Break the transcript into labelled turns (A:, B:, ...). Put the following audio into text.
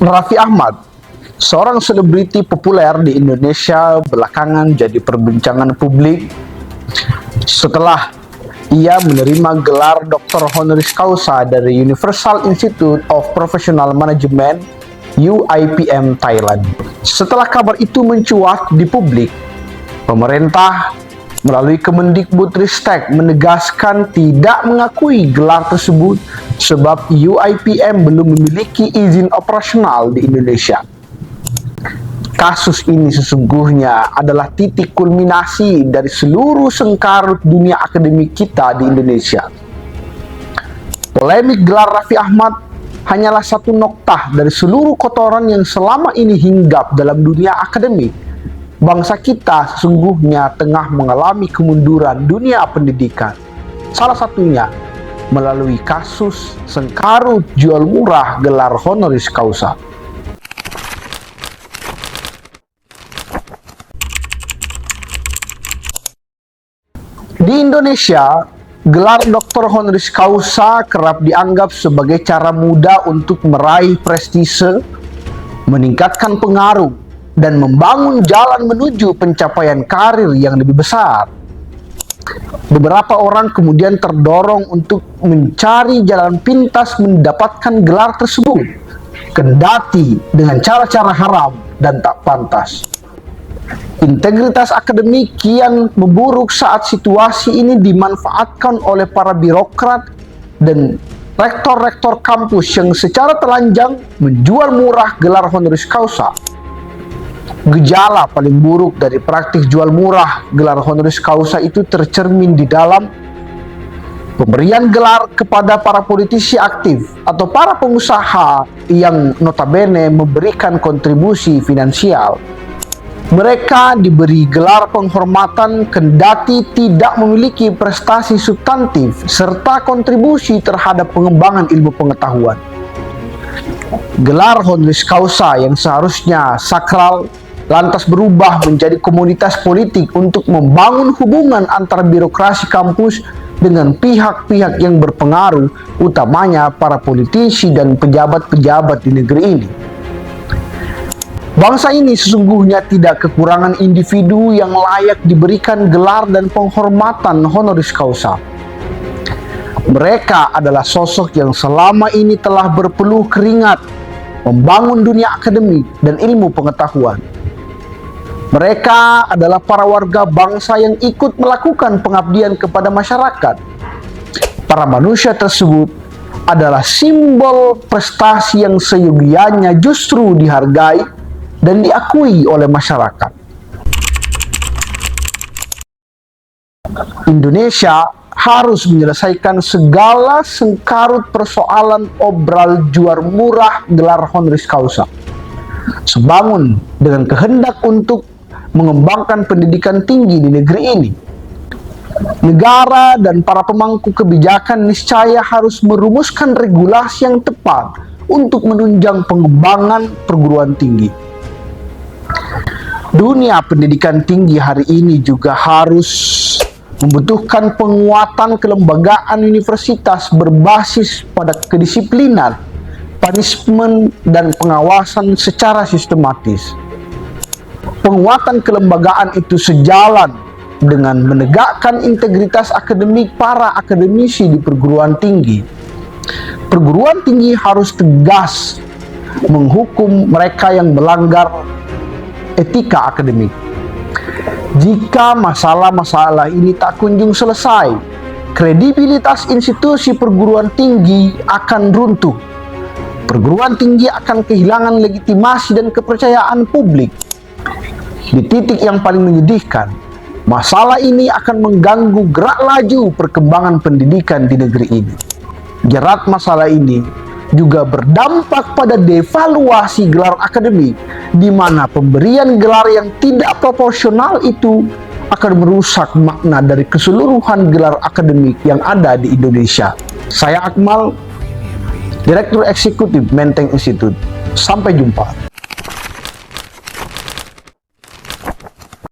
A: Raffi Ahmad, seorang selebriti populer di Indonesia, belakangan jadi perbincangan publik setelah ia menerima gelar Dr. Honoris Causa dari Universal Institute of Professional Management UIPM Thailand. Setelah kabar itu mencuat di publik, pemerintah melalui Kemendikbudristek menegaskan tidak mengakui gelar tersebut sebab UIPM belum memiliki izin operasional di Indonesia. Kasus ini sesungguhnya adalah titik kulminasi dari seluruh sengkarut dunia akademik kita di Indonesia. Polemik gelar Raffi Ahmad hanyalah satu noktah dari seluruh kotoran yang selama ini hinggap dalam dunia akademik. Bangsa kita sesungguhnya tengah mengalami kemunduran dunia pendidikan. Salah satunya melalui kasus sengkarut jual murah gelar honoris causa. Di Indonesia, gelar Dr. Honoris Causa kerap dianggap sebagai cara mudah untuk meraih prestise, meningkatkan pengaruh, dan membangun jalan menuju pencapaian karir yang lebih besar. Beberapa orang kemudian terdorong untuk mencari jalan pintas mendapatkan gelar tersebut, kendati dengan cara-cara haram dan tak pantas. Integritas akademik kian memburuk saat situasi ini dimanfaatkan oleh para birokrat dan rektor-rektor kampus yang secara telanjang menjual murah gelar honoris causa. Gejala paling buruk dari praktik jual murah gelar honoris causa itu tercermin di dalam pemberian gelar kepada para politisi aktif atau para pengusaha yang notabene memberikan kontribusi finansial. Mereka diberi gelar penghormatan kendati tidak memiliki prestasi substantif serta kontribusi terhadap pengembangan ilmu pengetahuan. Gelar honoris causa yang seharusnya sakral lantas berubah menjadi komoditas politik untuk membangun hubungan antara birokrasi kampus dengan pihak-pihak yang berpengaruh, utamanya para politisi dan pejabat-pejabat di negeri ini. Bangsa ini sesungguhnya tidak kekurangan individu yang layak diberikan gelar dan penghormatan honoris causa. Mereka adalah sosok yang selama ini telah berpeluh keringat membangun dunia akademik dan ilmu pengetahuan. Mereka adalah para warga bangsa yang ikut melakukan pengabdian kepada masyarakat. Para manusia tersebut adalah simbol prestasi yang seyogianya justru dihargai dan diakui oleh masyarakat. Indonesia harus menyelesaikan segala sengkarut persoalan obral jual murah gelar honoris causa, sebangun dengan kehendak untuk mengembangkan pendidikan tinggi di negeri ini. Negara dan para pemangku kebijakan niscaya harus merumuskan regulasi yang tepat untuk menunjang pengembangan perguruan tinggi. Dunia pendidikan tinggi hari ini juga harus membutuhkan penguatan kelembagaan universitas berbasis pada kedisiplinan, punishment, dan pengawasan secara sistematis. Penguatan kelembagaan itu sejalan dengan menegakkan integritas akademik para akademisi di perguruan tinggi. Perguruan tinggi harus tegas menghukum mereka yang melanggar etika akademik. Jika masalah-masalah ini tak kunjung selesai, kredibilitas institusi perguruan tinggi akan runtuh. Perguruan tinggi akan kehilangan legitimasi dan kepercayaan publik. Di titik yang paling menyedihkan, masalah ini akan mengganggu gerak laju perkembangan pendidikan di negeri ini. Jerat masalah ini juga berdampak pada devaluasi gelar akademik, di mana pemberian gelar yang tidak proporsional itu akan merusak makna dari keseluruhan gelar akademik yang ada di Indonesia. Saya Akmal, Direktur Eksekutif Menteng Institute. Sampai jumpa.